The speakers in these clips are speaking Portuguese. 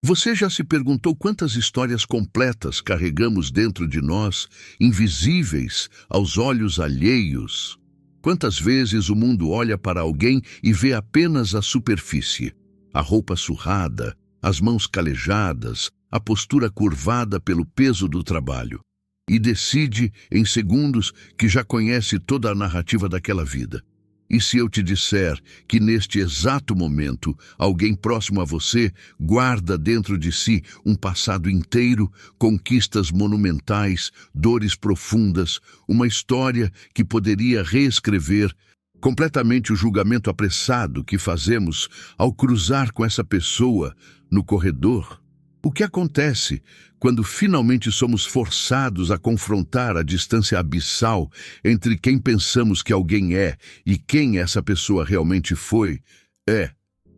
Você já se perguntou quantas histórias completas carregamos dentro de nós, invisíveis aos olhos alheios? Quantas vezes o mundo olha para alguém e vê apenas a superfície, a roupa surrada, as mãos calejadas, a postura curvada pelo peso do trabalho, e decide, em segundos, que já conhece toda a narrativa daquela vida. E se eu te disser que neste exato momento, alguém próximo a você guarda dentro de si um passado inteiro, conquistas monumentais, dores profundas, uma história que poderia reescrever completamente o julgamento apressado que fazemos ao cruzar com essa pessoa no corredor? O que acontece quando finalmente somos forçados a confrontar a distância abissal entre quem pensamos que alguém é e quem essa pessoa realmente foi,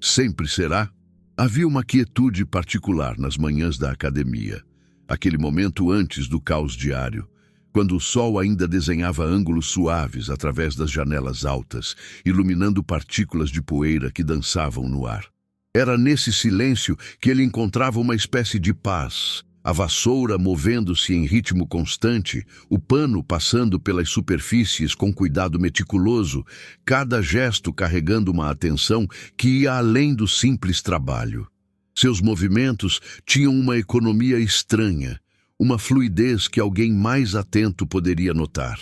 sempre será? Havia uma quietude particular nas manhãs da academia, aquele momento antes do caos diário, quando o sol ainda desenhava ângulos suaves através das janelas altas, iluminando partículas de poeira que dançavam no ar. Era nesse silêncio que ele encontrava uma espécie de paz, a vassoura movendo-se em ritmo constante, o pano passando pelas superfícies com cuidado meticuloso, cada gesto carregando uma atenção que ia além do simples trabalho. Seus movimentos tinham uma economia estranha, uma fluidez que alguém mais atento poderia notar.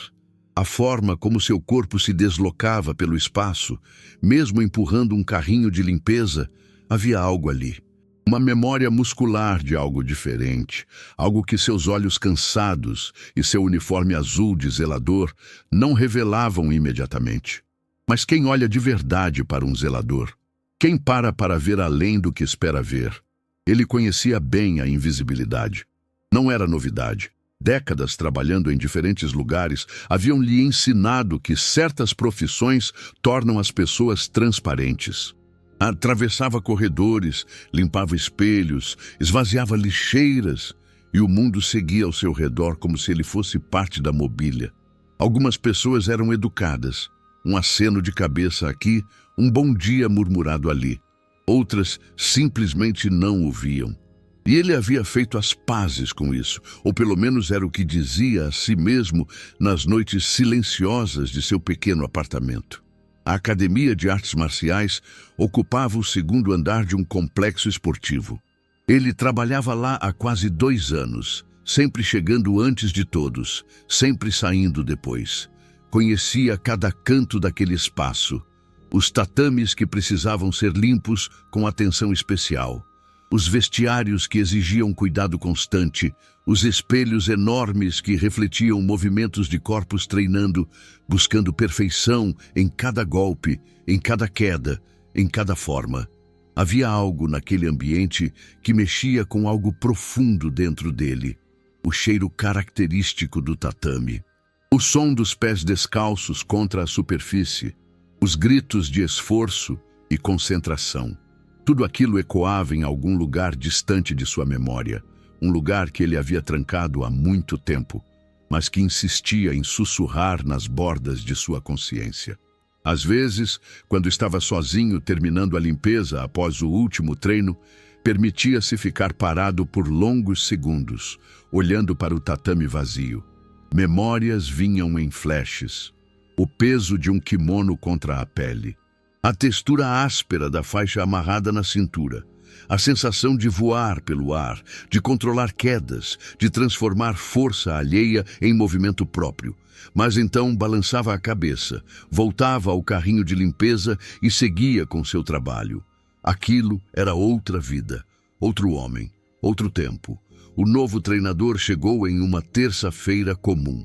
A forma como seu corpo se deslocava pelo espaço, mesmo empurrando um carrinho de limpeza, havia algo ali. Uma memória muscular de algo diferente, algo que seus olhos cansados e seu uniforme azul de zelador não revelavam imediatamente. Mas quem olha de verdade para um zelador? Quem para ver além do que espera ver? Ele conhecia bem a invisibilidade. Não era novidade. Décadas trabalhando em diferentes lugares haviam lhe ensinado que certas profissões tornam as pessoas transparentes. Atravessava corredores, limpava espelhos, esvaziava lixeiras, e o mundo seguia ao seu redor como se ele fosse parte da mobília. Algumas pessoas eram educadas, um aceno de cabeça aqui, um bom dia murmurado ali. Outras simplesmente não o viam. E ele havia feito as pazes com isso, ou pelo menos era o que dizia a si mesmo nas noites silenciosas de seu pequeno apartamento. A Academia de Artes Marciais ocupava o segundo andar de um complexo esportivo. Ele trabalhava lá há quase 2 anos, sempre chegando antes de todos, sempre saindo depois. Conhecia cada canto daquele espaço, os tatames que precisavam ser limpos com atenção especial, os vestiários que exigiam cuidado constante, os espelhos enormes que refletiam movimentos de corpos treinando, buscando perfeição em cada golpe, em cada queda, em cada forma. Havia algo naquele ambiente que mexia com algo profundo dentro dele, o cheiro característico do tatame, o som dos pés descalços contra a superfície, os gritos de esforço e concentração. Tudo aquilo ecoava em algum lugar distante de sua memória, um lugar que ele havia trancado há muito tempo, mas que insistia em sussurrar nas bordas de sua consciência. Às vezes, quando estava sozinho terminando a limpeza após o último treino, permitia-se ficar parado por longos segundos, olhando para o tatame vazio. Memórias vinham em flashes. O peso de um kimono contra a pele, a textura áspera da faixa amarrada na cintura, a sensação de voar pelo ar, de controlar quedas, de transformar força alheia em movimento próprio. Mas então balançava a cabeça, voltava ao carrinho de limpeza e seguia com seu trabalho. Aquilo era outra vida, outro homem, outro tempo. O novo treinador chegou em uma terça-feira comum.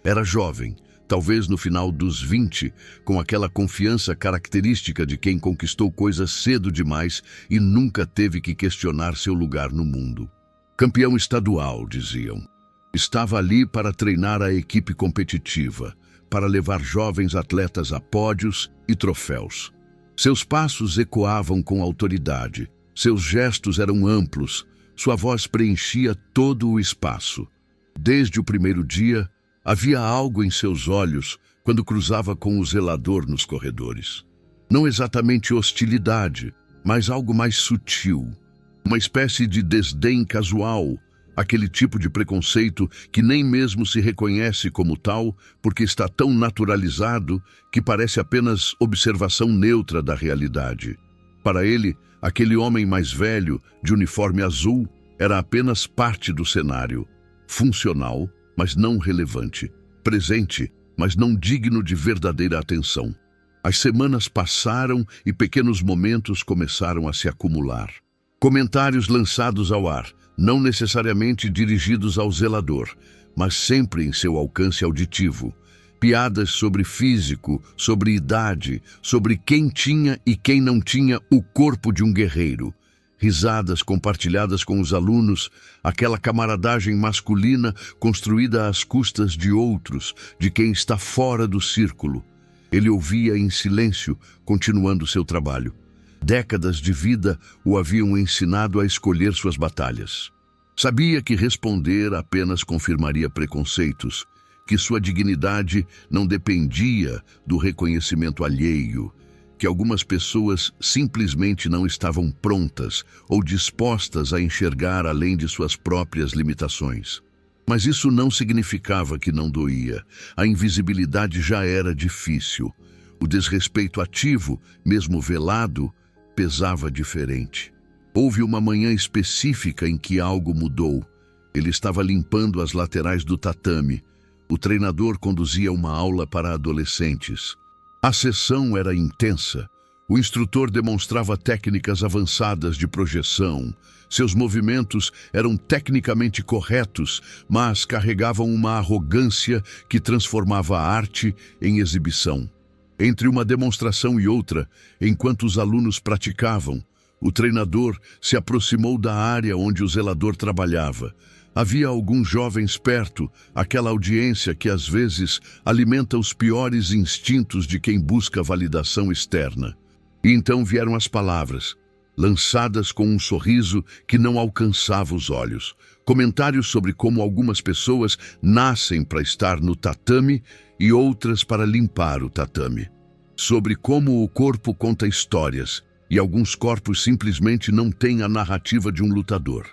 Era jovem, talvez no final dos 20, com aquela confiança característica de quem conquistou coisas cedo demais e nunca teve que questionar seu lugar no mundo. Campeão estadual, diziam. Estava ali para treinar a equipe competitiva, para levar jovens atletas a pódios e troféus. Seus passos ecoavam com autoridade, seus gestos eram amplos, sua voz preenchia todo o espaço. Desde o primeiro dia, havia algo em seus olhos quando cruzava com o zelador nos corredores. Não exatamente hostilidade, mas algo mais sutil. Uma espécie de desdém casual, aquele tipo de preconceito que nem mesmo se reconhece como tal, porque está tão naturalizado que parece apenas observação neutra da realidade. Para ele, aquele homem mais velho, de uniforme azul, era apenas parte do cenário, funcional, mas não relevante, presente, mas não digno de verdadeira atenção. As semanas passaram e pequenos momentos começaram a se acumular. Comentários lançados ao ar, não necessariamente dirigidos ao zelador, mas sempre em seu alcance auditivo. Piadas sobre físico, sobre idade, sobre quem tinha e quem não tinha o corpo de um guerreiro. Risadas compartilhadas com os alunos, aquela camaradagem masculina construída às custas de outros, de quem está fora do círculo. Ele ouvia em silêncio, continuando seu trabalho. Décadas de vida o haviam ensinado a escolher suas batalhas. Sabia que responder apenas confirmaria preconceitos, que sua dignidade não dependia do reconhecimento alheio, que algumas pessoas simplesmente não estavam prontas ou dispostas a enxergar além de suas próprias limitações. Mas isso não significava que não doía. A invisibilidade já era difícil. O desrespeito ativo, mesmo velado, pesava diferente. Houve uma manhã específica em que algo mudou. Ele estava limpando as laterais do tatame. O treinador conduzia uma aula para adolescentes. A sessão era intensa. O instrutor demonstrava técnicas avançadas de projeção. Seus movimentos eram tecnicamente corretos, mas carregavam uma arrogância que transformava a arte em exibição. Entre uma demonstração e outra, enquanto os alunos praticavam, o treinador se aproximou da área onde o zelador trabalhava. Havia alguns jovens perto, aquela audiência que às vezes alimenta os piores instintos de quem busca validação externa. E então vieram as palavras, lançadas com um sorriso que não alcançava os olhos. Comentários sobre como algumas pessoas nascem para estar no tatame e outras para limpar o tatame. Sobre como o corpo conta histórias e alguns corpos simplesmente não têm a narrativa de um lutador.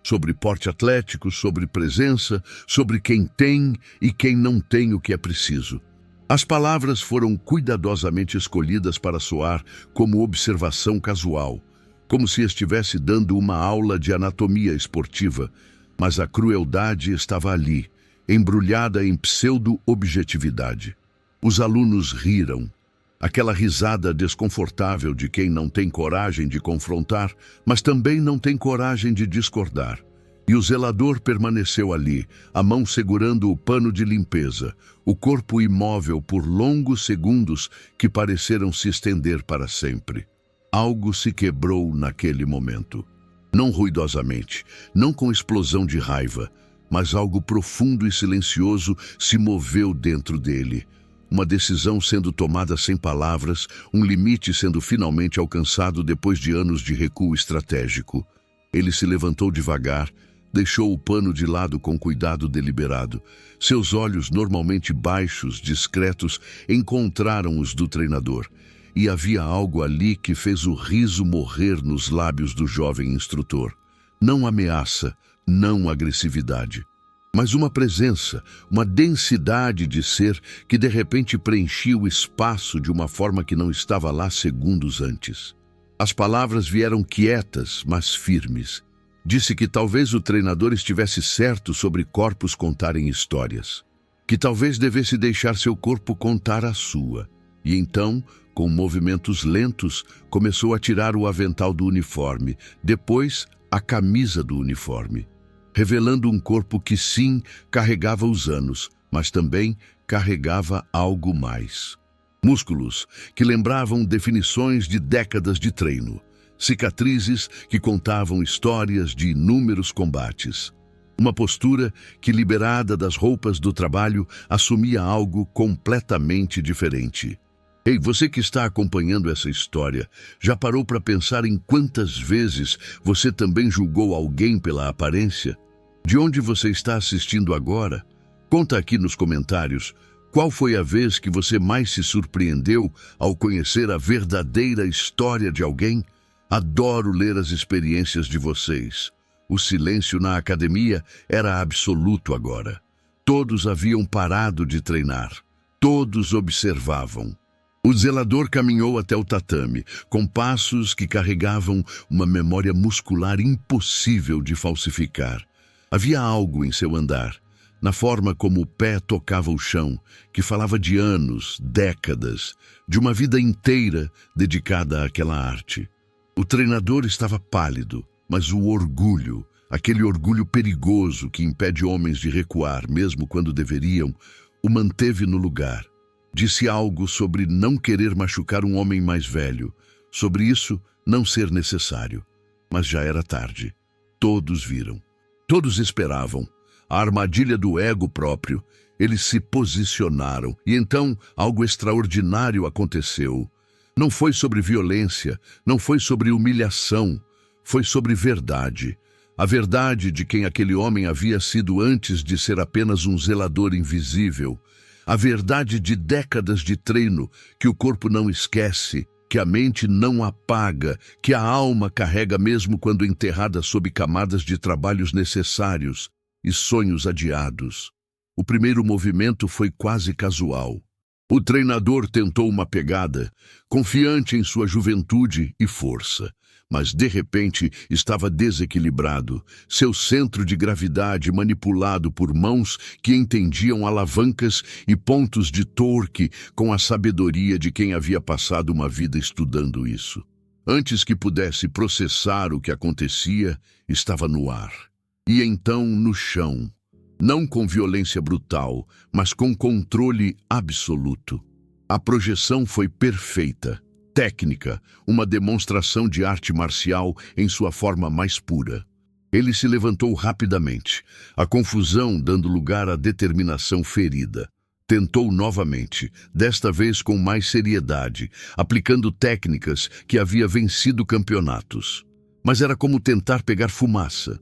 Sobre porte atlético, sobre presença, sobre quem tem e quem não tem o que é preciso. As palavras foram cuidadosamente escolhidas para soar como observação casual, como se estivesse dando uma aula de anatomia esportiva, mas a crueldade estava ali, embrulhada em pseudo-objetividade. Os alunos riram. Aquela risada desconfortável de quem não tem coragem de confrontar, mas também não tem coragem de discordar. E o zelador permaneceu ali, a mão segurando o pano de limpeza, o corpo imóvel por longos segundos que pareceram se estender para sempre. Algo se quebrou naquele momento. Não ruidosamente, não com explosão de raiva, mas algo profundo e silencioso se moveu dentro dele. Uma decisão sendo tomada sem palavras, um limite sendo finalmente alcançado depois de anos de recuo estratégico. Ele se levantou devagar, deixou o pano de lado com cuidado deliberado. Seus olhos, normalmente baixos, discretos, encontraram os do treinador. E havia algo ali que fez o riso morrer nos lábios do jovem instrutor. Não ameaça, não agressividade, mas uma presença, uma densidade de ser que de repente preenchia o espaço de uma forma que não estava lá segundos antes. As palavras vieram quietas, mas firmes. Disse que talvez o treinador estivesse certo sobre corpos contarem histórias, que talvez devesse deixar seu corpo contar a sua. E então, com movimentos lentos, começou a tirar o avental do uniforme, depois a camisa do uniforme, revelando um corpo que sim, carregava os anos, mas também carregava algo mais. Músculos que lembravam definições de décadas de treino, cicatrizes que contavam histórias de inúmeros combates. Uma postura que, liberada das roupas do trabalho, assumia algo completamente diferente. Ei, você que está acompanhando essa história, já parou para pensar em quantas vezes você também julgou alguém pela aparência? De onde você está assistindo agora? Conta aqui nos comentários qual foi a vez que você mais se surpreendeu ao conhecer a verdadeira história de alguém? Adoro ler as experiências de vocês. O silêncio na academia era absoluto agora. Todos haviam parado de treinar. Todos observavam. O zelador caminhou até o tatame, com passos que carregavam uma memória muscular impossível de falsificar. Havia algo em seu andar, na forma como o pé tocava o chão, que falava de anos, décadas, de uma vida inteira dedicada àquela arte. O treinador estava pálido, mas o orgulho, aquele orgulho perigoso que impede homens de recuar, mesmo quando deveriam, o manteve no lugar. Disse algo sobre não querer machucar um homem mais velho, sobre isso não ser necessário. Mas já era tarde. Todos viram. Todos esperavam. A armadilha do ego próprio. Eles se posicionaram e então algo extraordinário aconteceu. Não foi sobre violência, não foi sobre humilhação, foi sobre verdade. A verdade de quem aquele homem havia sido antes de ser apenas um zelador invisível. A verdade de décadas de treino que o corpo não esquece, que a mente não apaga, que a alma carrega mesmo quando enterrada sob camadas de trabalhos necessários e sonhos adiados. O primeiro movimento foi quase casual. O treinador tentou uma pegada, confiante em sua juventude e força. Mas, de repente, estava desequilibrado, seu centro de gravidade manipulado por mãos que entendiam alavancas e pontos de torque com a sabedoria de quem havia passado uma vida estudando isso. Antes que pudesse processar o que acontecia, estava no ar. E então no chão. Não com violência brutal, mas com controle absoluto. A projeção foi perfeita. Técnica, uma demonstração de arte marcial em sua forma mais pura. Ele se levantou rapidamente, a confusão dando lugar à determinação ferida. Tentou novamente, desta vez com mais seriedade, aplicando técnicas que havia vencido campeonatos. Mas era como tentar pegar fumaça.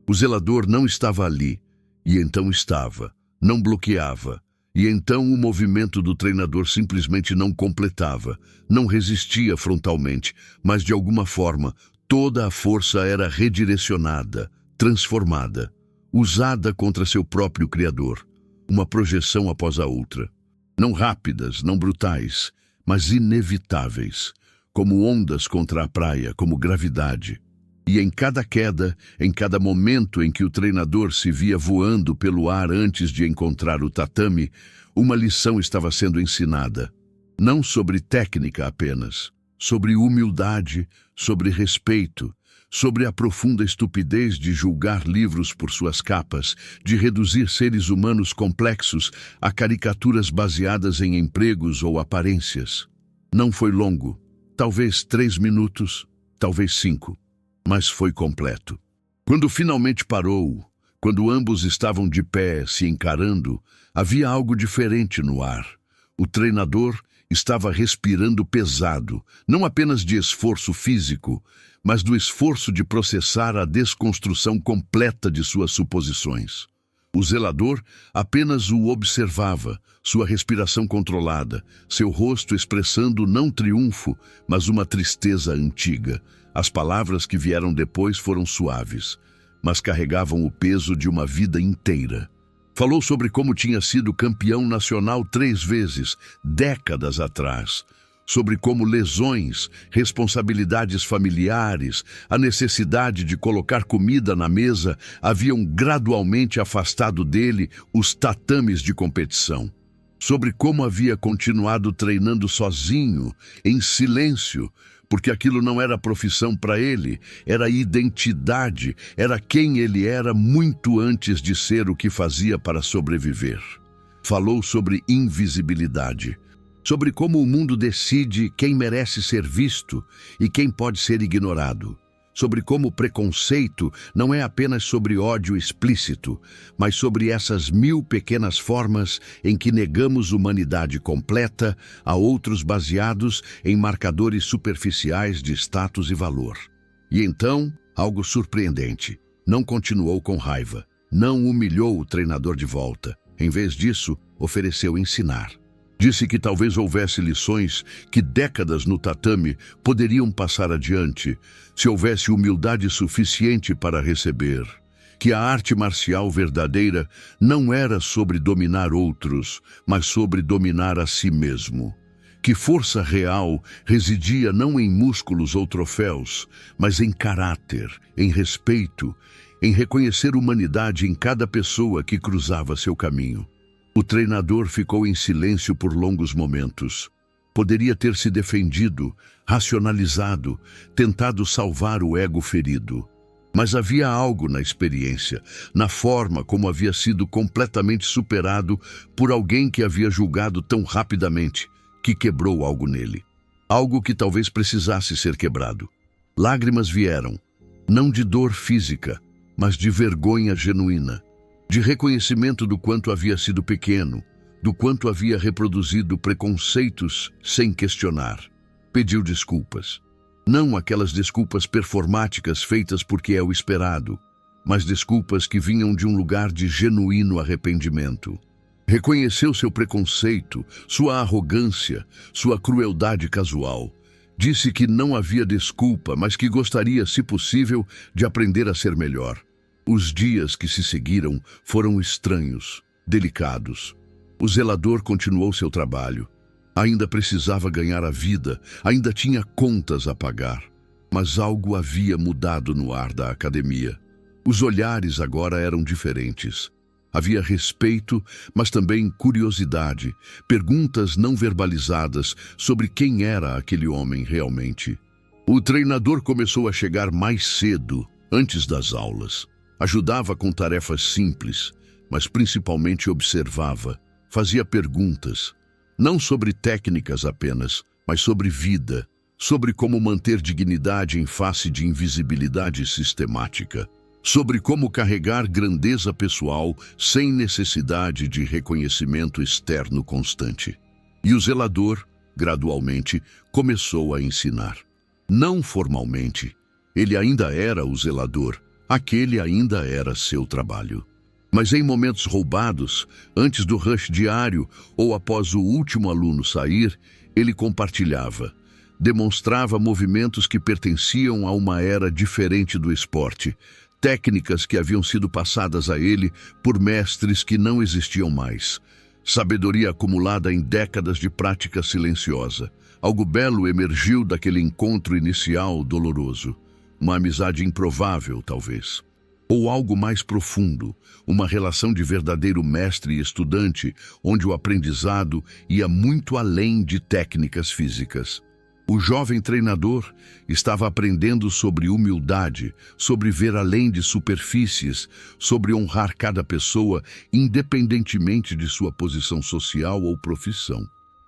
O zelador não estava ali, e então estava, não bloqueava. E então o movimento do treinador simplesmente não completava, não resistia frontalmente, mas de alguma forma toda a força era redirecionada, transformada, usada contra seu próprio criador, uma projeção após a outra. Não rápidas, não brutais, mas inevitáveis, como ondas contra a praia, como gravidade. E em cada queda, em cada momento em que o treinador se via voando pelo ar antes de encontrar o tatame, uma lição estava sendo ensinada. Não sobre técnica apenas, sobre humildade, sobre respeito, sobre a profunda estupidez de julgar livros por suas capas, de reduzir seres humanos complexos a caricaturas baseadas em empregos ou aparências. Não foi longo, talvez 3 minutos, talvez 5. Mas foi completo. Quando finalmente parou, quando ambos estavam de pé se encarando, havia algo diferente no ar. O treinador estava respirando pesado, não apenas de esforço físico, mas do esforço de processar a desconstrução completa de suas suposições. O zelador apenas o observava, sua respiração controlada, seu rosto expressando não triunfo, mas uma tristeza antiga. As palavras que vieram depois foram suaves, mas carregavam o peso de uma vida inteira. Falou sobre como tinha sido campeão nacional 3 vezes, décadas atrás. Sobre como lesões, responsabilidades familiares, a necessidade de colocar comida na mesa haviam gradualmente afastado dele os tatames de competição. Sobre como havia continuado treinando sozinho, em silêncio, porque aquilo não era profissão para ele, era identidade, era quem ele era muito antes de ser o que fazia para sobreviver. Falou sobre invisibilidade, sobre como o mundo decide quem merece ser visto e quem pode ser ignorado, sobre como o preconceito não é apenas sobre ódio explícito, mas sobre essas 1000 pequenas formas em que negamos humanidade completa a outros baseados em marcadores superficiais de status e valor. E então, algo surpreendente. Não continuou com raiva, não humilhou o treinador de volta. Em vez disso, ofereceu ensinar. Disse que talvez houvesse lições que décadas no tatame poderiam passar adiante, se houvesse humildade suficiente para receber. Que a arte marcial verdadeira não era sobre dominar outros, mas sobre dominar a si mesmo. Que força real residia não em músculos ou troféus, mas em caráter, em respeito, em reconhecer humanidade em cada pessoa que cruzava seu caminho. O treinador ficou em silêncio por longos momentos. Poderia ter se defendido, racionalizado, tentado salvar o ego ferido. Mas havia algo na experiência, na forma como havia sido completamente superado por alguém que havia julgado tão rapidamente, que quebrou algo nele. Algo que talvez precisasse ser quebrado. Lágrimas vieram, não de dor física, mas de vergonha genuína, de reconhecimento do quanto havia sido pequeno, do quanto havia reproduzido preconceitos sem questionar. Pediu desculpas. Não aquelas desculpas performáticas feitas porque é o esperado, mas desculpas que vinham de um lugar de genuíno arrependimento. Reconheceu seu preconceito, sua arrogância, sua crueldade casual. Disse que não havia desculpa, mas que gostaria, se possível, de aprender a ser melhor. Os dias que se seguiram foram estranhos, delicados. O zelador continuou seu trabalho. Ainda precisava ganhar a vida, ainda tinha contas a pagar. Mas algo havia mudado no ar da academia. Os olhares agora eram diferentes. Havia respeito, mas também curiosidade, perguntas não verbalizadas sobre quem era aquele homem realmente. O treinador começou a chegar mais cedo, antes das aulas. Ajudava com tarefas simples, mas principalmente observava, fazia perguntas, não sobre técnicas apenas, mas sobre vida, sobre como manter dignidade em face de invisibilidade sistemática, sobre como carregar grandeza pessoal sem necessidade de reconhecimento externo constante. E o zelador, gradualmente, começou a ensinar. Não formalmente, ele ainda era o zelador, aquele ainda era seu trabalho. Mas em momentos roubados, antes do rush diário ou após o último aluno sair, ele compartilhava, demonstrava movimentos que pertenciam a uma era diferente do esporte, técnicas que haviam sido passadas a ele por mestres que não existiam mais, sabedoria acumulada em décadas de prática silenciosa. Algo belo emergiu daquele encontro inicial doloroso. Uma amizade improvável, talvez. Ou algo mais profundo, uma relação de verdadeiro mestre e estudante, onde o aprendizado ia muito além de técnicas físicas. O jovem treinador estava aprendendo sobre humildade, sobre ver além de superfícies, sobre honrar cada pessoa, independentemente de sua posição social ou profissão.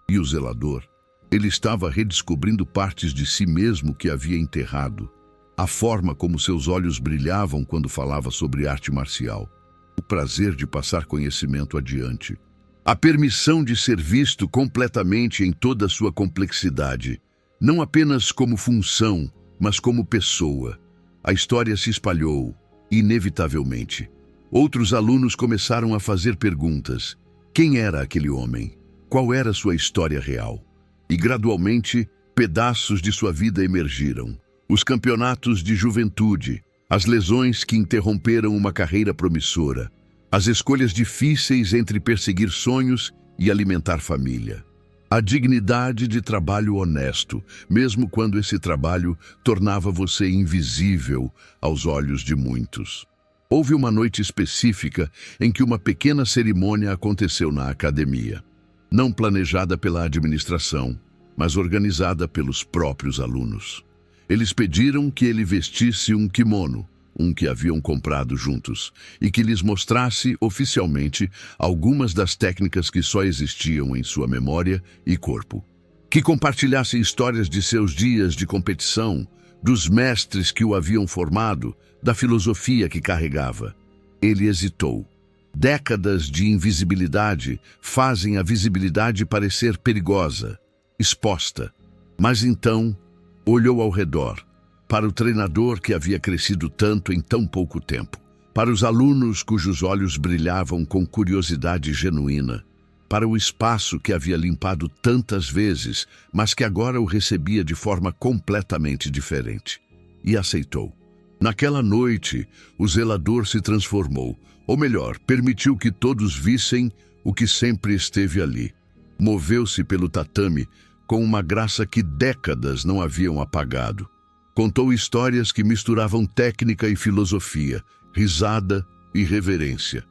E o zelador? Ele estava redescobrindo partes de si mesmo que havia enterrado. A forma como seus olhos brilhavam quando falava sobre arte marcial. O prazer de passar conhecimento adiante. A permissão de ser visto completamente em toda a sua complexidade. Não apenas como função, mas como pessoa. A história se espalhou, inevitavelmente. Outros alunos começaram a fazer perguntas. Quem era aquele homem? Qual era sua história real? E gradualmente, pedaços de sua vida emergiram. Os campeonatos de juventude, as lesões que interromperam uma carreira promissora, as escolhas difíceis entre perseguir sonhos e alimentar família. A dignidade de trabalho honesto, mesmo quando esse trabalho tornava você invisível aos olhos de muitos. Houve uma noite específica em que uma pequena cerimônia aconteceu na academia. Não planejada pela administração, mas organizada pelos próprios alunos. Eles pediram que ele vestisse um kimono, um que haviam comprado juntos, e que lhes mostrasse oficialmente algumas das técnicas que só existiam em sua memória e corpo. Que compartilhasse histórias de seus dias de competição, dos mestres que o haviam formado, da filosofia que carregava. Ele hesitou. Décadas de invisibilidade fazem a visibilidade parecer perigosa, exposta. Mas então olhou ao redor, para o treinador que havia crescido tanto em tão pouco tempo, para os alunos cujos olhos brilhavam com curiosidade genuína, para o espaço que havia limpado tantas vezes, mas que agora o recebia de forma completamente diferente. E aceitou. Naquela noite, o zelador se transformou, ou melhor, permitiu que todos vissem o que sempre esteve ali. Moveu-se pelo tatame com uma graça que décadas não haviam apagado. Contou histórias que misturavam técnica e filosofia, risada e reverência.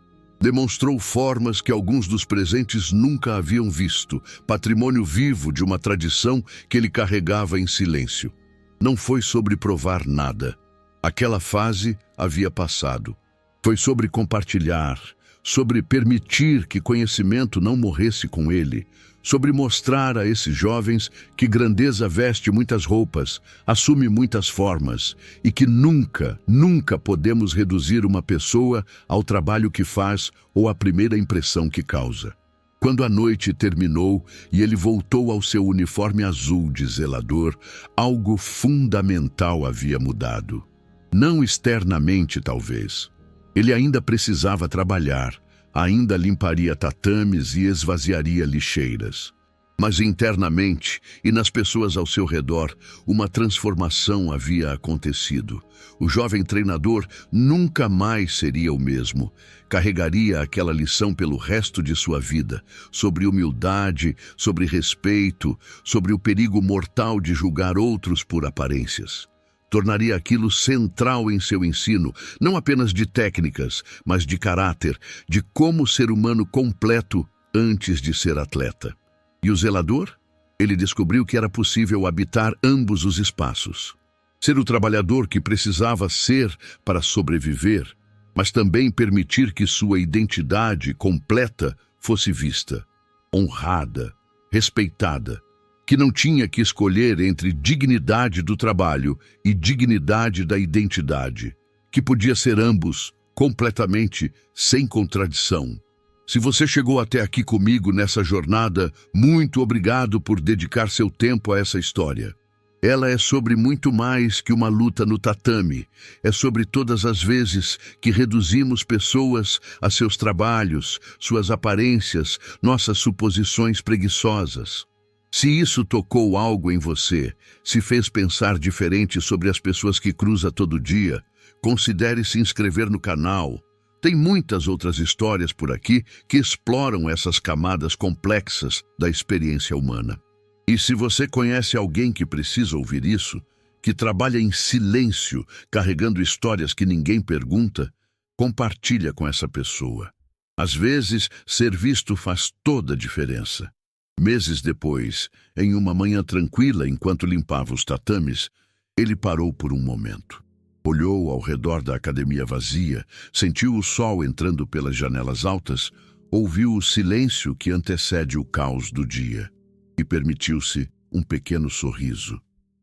Demonstrou formas que alguns dos presentes nunca haviam visto, patrimônio vivo de uma tradição que ele carregava em silêncio. Não foi sobre provar nada. Aquela fase havia passado. Foi sobre compartilhar, sobre permitir que conhecimento não morresse com ele, sobre mostrar a esses jovens que grandeza veste muitas roupas, assume muitas formas e que nunca, nunca podemos reduzir uma pessoa ao trabalho que faz ou à primeira impressão que causa. Quando a noite terminou e ele voltou ao seu uniforme azul de zelador, algo fundamental havia mudado. Não externamente, talvez. Ele ainda precisava trabalhar, ainda limparia tatames e esvaziaria lixeiras. Mas internamente e nas pessoas ao seu redor, uma transformação havia acontecido. O jovem treinador nunca mais seria o mesmo. Carregaria aquela lição pelo resto de sua vida, sobre humildade, sobre respeito, sobre o perigo mortal de julgar outros por aparências. Tornaria aquilo central em seu ensino, não apenas de técnicas, mas de caráter, de como ser humano completo antes de ser atleta. E o zelador? Ele descobriu que era possível habitar ambos os espaços. Ser o trabalhador que precisava ser para sobreviver, mas também permitir que sua identidade completa fosse vista, honrada, respeitada, que não tinha que escolher entre dignidade do trabalho e dignidade da identidade, que podia ser ambos, completamente, sem contradição. Se você chegou até aqui comigo nessa jornada, muito obrigado por dedicar seu tempo a essa história. Ela é sobre muito mais que uma luta no tatame. É sobre todas as vezes que reduzimos pessoas a seus trabalhos, suas aparências, nossas suposições preguiçosas. Se isso tocou algo em você, se fez pensar diferente sobre as pessoas que cruza todo dia, considere se inscrever no canal. Tem muitas outras histórias por aqui que exploram essas camadas complexas da experiência humana. E se você conhece alguém que precisa ouvir isso, que trabalha em silêncio, carregando histórias que ninguém pergunta, compartilha com essa pessoa. Às vezes, ser visto faz toda a diferença. Meses depois, em uma manhã tranquila enquanto limpava os tatames, ele parou por um momento. Olhou ao redor da academia vazia, sentiu o sol entrando pelas janelas altas, ouviu o silêncio que antecede o caos do dia e permitiu-se um pequeno sorriso,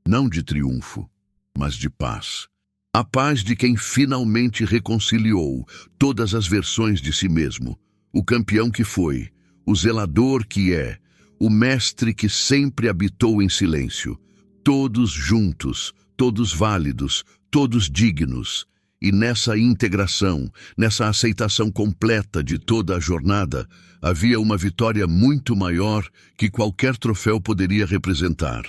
não de triunfo, mas de paz. A paz de quem finalmente reconciliou todas as versões de si mesmo, o campeão que foi, o zelador que é, o mestre que sempre habitou em silêncio, todos juntos, todos válidos, todos dignos. E nessa integração, nessa aceitação completa de toda a jornada, havia uma vitória muito maior que qualquer troféu poderia representar.